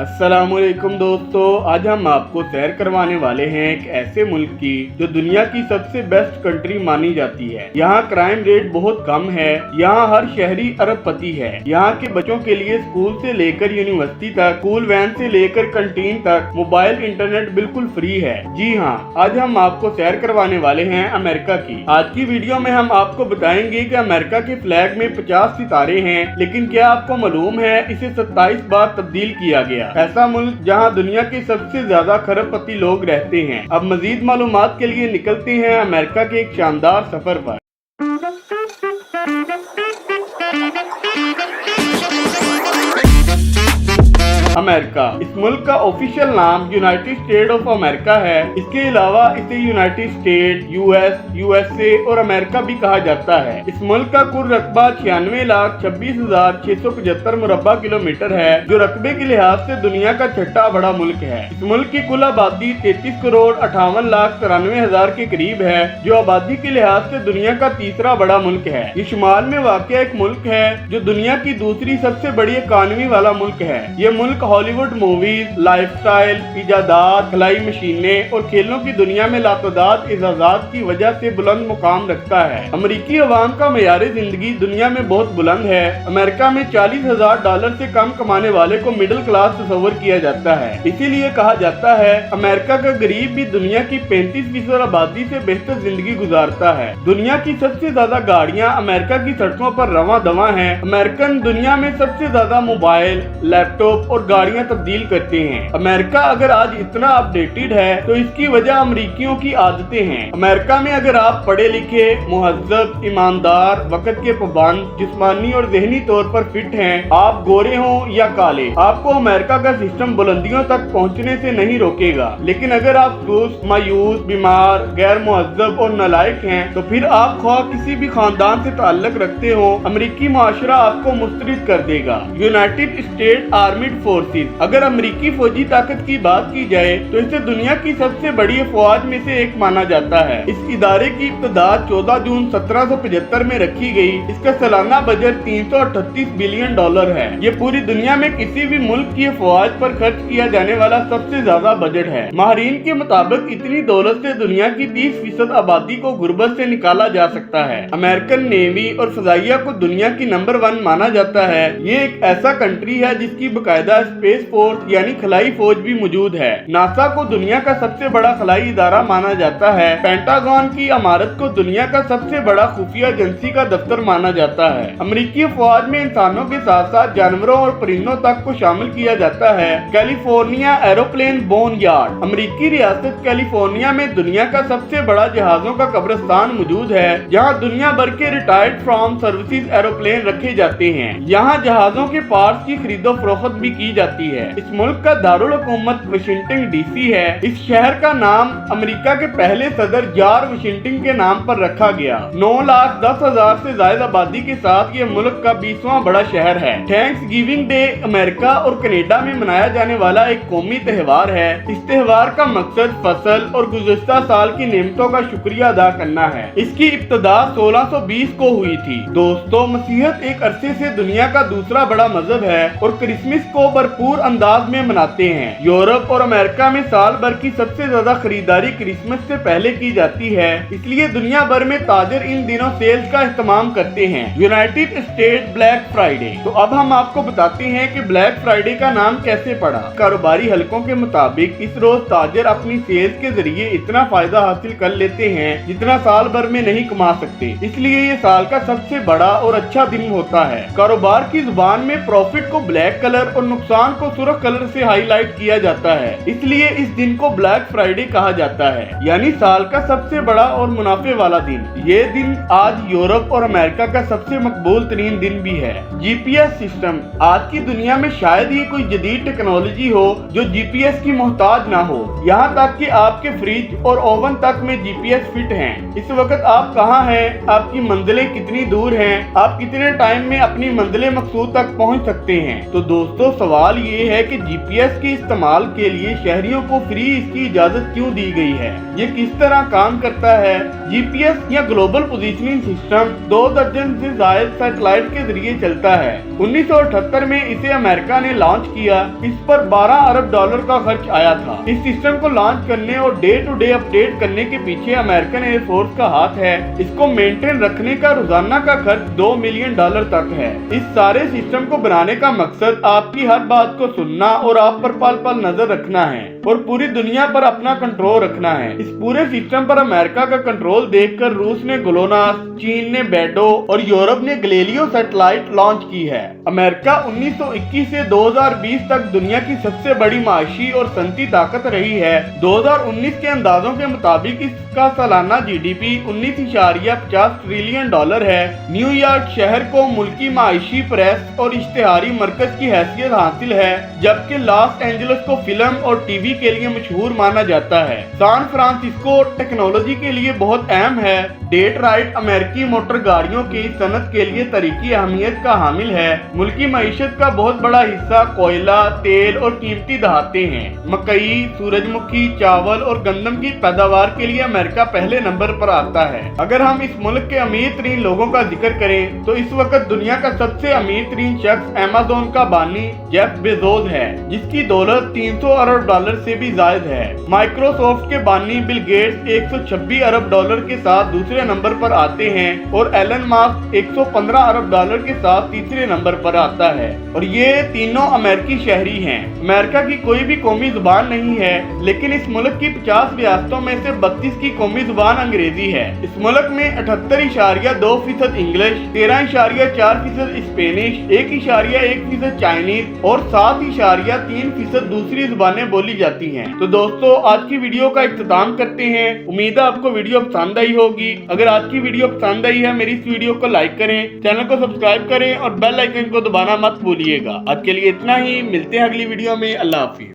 अस्सलाम वालेकुम दोस्तों, आज हम आपको सैर करवाने वाले हैं एक ऐसे मुल्क की जो दुनिया की सबसे बेस्ट कंट्री मानी जाती है। यहाँ क्राइम रेट बहुत कम है, यहाँ हर शहरी अरबपति है। यहाँ के बच्चों के लिए स्कूल से लेकर यूनिवर्सिटी तक, स्कूल वैन से लेकर कैंटीन तक मोबाइल इंटरनेट बिल्कुल फ्री है। जी हाँ, आज हम आपको सैर करवाने वाले हैं अमेरिका की। आज की वीडियो में हम आपको बताएंगे कि अमेरिका के फ्लैग में 50 सितारे हैं, लेकिन क्या आपको मालूम है इसे 27 बार तब्दील किया गया। ऐसा मुल्क जहां दुनिया के सबसे ज्यादा खरबपति लोग रहते हैं। अब मजीद मालूमात के लिए निकलते हैं अमेरिका के एक शानदार सफर पर। अमेरिका, इस मुल्क का ऑफिशियल नाम यूनाइटेड स्टेट ऑफ अमेरिका है। इसके अलावा इसे यूनाइटेड स्टेट, यूएस, यूएसए और अमेरिका भी कहा जाता है। इस मुल्क का कुल रकबा 96,26,675 मुरब्बा किलोमीटर है, जो रकबे के लिहाज से दुनिया का छठा बड़ा मुल्क है। इस मुल्क की कुल आबादी 33,58,93,000 के करीब है, जो आबादी के लिहाज से दुनिया का तीसरा बड़ा मुल्क है। ये शुमाल में वाक़ एक मुल्क है जो दुनिया की दूसरी सबसे बड़ी इकानमी वाला मुल्क है। ये मुल्क हॉलीवुड मूवीज, लाइफस्टाइल, इजादात, खलाई मशीनें और खेलों की दुनिया में लातदाद इजाज़ात की वजह से बुलंद मुकाम रखता है। अमरीकी अवाम का मेयार जिंदगी दुनिया में बहुत बुलंद है। अमेरिका में $40,000 से कम कमाने वाले को मिडिल क्लास तस्वर किया जाता है। इसीलिए कहा जाता है अमेरिका का गरीब भी दुनिया की 35% आबादी से बेहतर जिंदगी गुजारता है। दुनिया की सबसे ज्यादा गाड़ियाँ अमेरिका की सड़कों पर रवां दवा है। अमेरिकन दुनिया में सबसे ज्यादा मोबाइल, लैपटॉप और गाड़ियां तब्दील करते हैं। अमेरिका अगर आज इतना अपडेटेड है तो इसकी वजह अमरीकियों की आदतें हैं। अमेरिका में अगर आप पढ़े लिखे, मुहज्जब, ईमानदार, वक्त के पाबंद, जिस्मानी और जहनी तौर पर फिट हैं, आप गोरे हों या काले, आपको अमेरिका का सिस्टम बुलंदियों तक पहुंचने से नहीं रोकेगा। लेकिन अगर आप सुस्त, मायूस, बीमार, गैर मुहज्जब और नालायक हैं तो फिर आप ख्वाह किसी भी खानदान से ताल्लुक रखते हो, अमरीकी माशरा आपको मुस्तरद कर देगा। यूनाइटेड स्टेट आर्मिड फोर्सेस, अगर अमरीकी फौजी ताकत की बात की जाए तो इसे दुनिया की सबसे बड़ी अफवाज में से एक माना जाता है। इस इदारे की इब्तिदा 14 जून 1775 में रखी गई। इसका सालाना बजट $338 बिलियन है। ये पूरी दुनिया में किसी भी मुल्क की अफवाज पर खर्च किया जाने वाला सबसे ज्यादा बजट है। माहरीन के मुताबिक इतनी दौलत से दुनिया की 30% आबादी को गुर्बत से निकाला जा सकता है। अमेरिकन नेवी और फजाइया को दुनिया की नंबर 1 माना जाता है। ये एक ऐसा कंट्री है जिसकी बाकायदा स्पेस फोर्स यानी खलाई फौज भी मौजूद है। नासा को दुनिया का सबसे बड़ा खलाई इदारा माना जाता है। पेंटागन की इमारत को दुनिया का सबसे बड़ा खुफिया एजेंसी का दफ्तर माना जाता है। अमरीकी फौज में इंसानों के साथ साथ जानवरों और परिंदों तक को शामिल किया जाता है। कैलिफोर्निया एरोप्लेन बोन यार्ड, अमरीकी रियासत कैलिफोर्निया में दुनिया का सबसे बड़ा जहाजों का कब्रिस्तान मौजूद है, जहाँ दुनिया भर के रिटायर्ड फ्रॉम सर्विसेज एरोप्लेन रखे जाते हैं। यहाँ जहाजों के पार्ट्स की खरीदो फरोख्त भी की जाती है। इस मुल्क का दारुल हुकूमत वाशिंगटन डीसी है। इस शहर का नाम अमेरिका के पहले सदर जॉर्ज वाशिंगटन के नाम पर रखा गया। 9,10,000 से ज्यादा आबादी के साथ ये मुल्क का 20वां बड़ा शहर है। थैंक्स गिविंग डे अमेरिका और कनाडा में मनाया जाने वाला एक कौमी त्योहार है। इस त्योहार का मकसद फसल और गुज़श्ता साल की नेमतों का शुक्रिया अदा करना है। इसकी इब्तिदा 1620 को हुई थी। दोस्तों, मसीहत एक अरसे से दुनिया का दूसरा बड़ा मजहब है और क्रिसमस को भरपूर अंदाज में मनाते हैं। यूरोप और अमेरिका में साल भर की सबसे ज्यादा खरीदारी क्रिसमस से पहले की जाती है, इसलिए दुनिया भर में ताजर इन दिनों सेल्स का इस्तेमाल करते हैं। यूनाइटेड स्टेट ब्लैक फ्राइडे, तो अब हम आपको बताते हैं कि ब्लैक फ्राइडे का नाम कैसे पड़ा। कारोबारी हलकों के मुताबिक इस रोज ताजर अपनी सेल्स के जरिए इतना फायदा हासिल कर लेते हैं जितना साल भर में नहीं कमा सकते, इसलिए ये साल का सबसे बड़ा और अच्छा दिन होता है। कारोबार की जुबान में प्रॉफिट को ब्लैक कलर और नुकसान को सुर्ख कलर से हाईलाइट किया जाता है, इसलिए इस दिन को ब्लैक फ्राइडे कहा जाता है, यानी साल का सबसे बड़ा और मुनाफे वाला दिन। ये दिन आज यूरोप और अमेरिका का सबसे मकबूल तरीन दिन भी है। जीपीएस सिस्टम, आज की दुनिया में शायद ही कोई जदीद टेक्नोलॉजी हो जो जीपीएस की मोहताज ना हो। यहाँ तक कि आपके फ्रिज और ओवन तक में जीपीएस फिट हैं। इस वक्त आप कहाँ हैं, आपकी मंजिलें कितनी दूर हैं, आप कितने टाइम में अपनी मंजिल मकसूद तक पहुँच सकते हैं। तो दोस्तों, सवाल सवाल ये है कि जीपीएस के इस्तेमाल के लिए शहरियों को फ्री इसकी इजाजत क्यों दी गई है, ये किस तरह काम करता है। जीपीएस या ग्लोबल पोजीशनिंग सिस्टम 2 दर्जन से ज्यादा सैटेलाइट के जरिए चलता है। 1978 में इसे अमेरिका ने लॉन्च किया। इस पर $12 अरब का खर्च आया था। इस सिस्टम को लॉन्च करने और डे टू डे अपडेट करने के पीछे अमेरिकन एयरफोर्स का हाथ है। इसको मेंटेन रखने का रोजाना का खर्च $2 मिलियन तक है। इस सारे सिस्टम को बनाने का मकसद आपकी हर बात को सुनना और आप पर पल पल नजर रखना है और पूरी दुनिया पर अपना कंट्रोल रखना है। इस पूरे सिस्टम पर अमेरिका का कंट्रोल देखकर रूस ने ग्लोनास, चीन ने बेडो और यूरोप ने गैलीलियो सैटेलाइट लॉन्च की है। अमेरिका 1921 से 2020 तक दुनिया की सबसे बड़ी माशी और सनती ताकत रही है। 2019 के अंदाजों के मुताबिक इसका सालाना जीडीपी $19.50 ट्रिलियन है। न्यूयॉर्क शहर को मुल्की माशी, प्रेस और इश्तिहारी मरकज की हैसियत हासिल है, जबकि लॉस एंजलिस को फिल्म और टीवी के लिए मशहूर माना जाता है। सैन फ्रांसिस्को टेक्नोलॉजी के लिए बहुत अहम है। डेट्रॉइट अमेरिकी मोटर गाड़ियों की सनत के लिए तरीकी अहमियत का हामिल है। मुल्की मईशत का बहुत बड़ा हिस्सा कोयला, तेल और कीमती धातुएं हैं। मकई, सूरजमुखी, चावल और गंदम की पैदावार के लिए अमेरिका पहले नंबर पर आता है। अगर हम इस मुल्क के अमीर तरीन लोगों का जिक्र करें तो इस वक्त दुनिया का सबसे अमीर तरीन शख्स अमेज़न का बानी जेफ बेजोस है, जिसकी दौलत $300 अरब से भी ज्यादा है। माइक्रोसॉफ्ट के बानी बिल गेट्स $126 अरब के साथ दूसरे नंबर पर आते हैं और एलन मास्क $115 अरब के साथ तीसरे नंबर पर आता है। और ये तीनों अमेरिकी शहरी हैं। अमेरिका की कोई भी कौमी जुबान नहीं है, लेकिन इस मुल्क की 50 रियासतों में से 32 की कौमी जुबान अंग्रेजी है। इस मुल्क में 78.2% इंग्लिश, 13.4% स्पेनिश, 1.1% चाइनीज और 7.3% दूसरी जुबानें बोली जाती हैं। तो दोस्तों, आज की वीडियो का इख्तिताम करते हैं। उम्मीद है आपको वीडियो पसंद आई होगी। अगर आज की वीडियो पसंद आई है, मेरी इस वीडियो को लाइक करें, चैनल को सब्सक्राइब करें और बेल आइकन को दबाना मत भूलिएगा। आज के लिए इतना ही, मिलते हैं अगली वीडियो में। अल्लाह हाफिज़।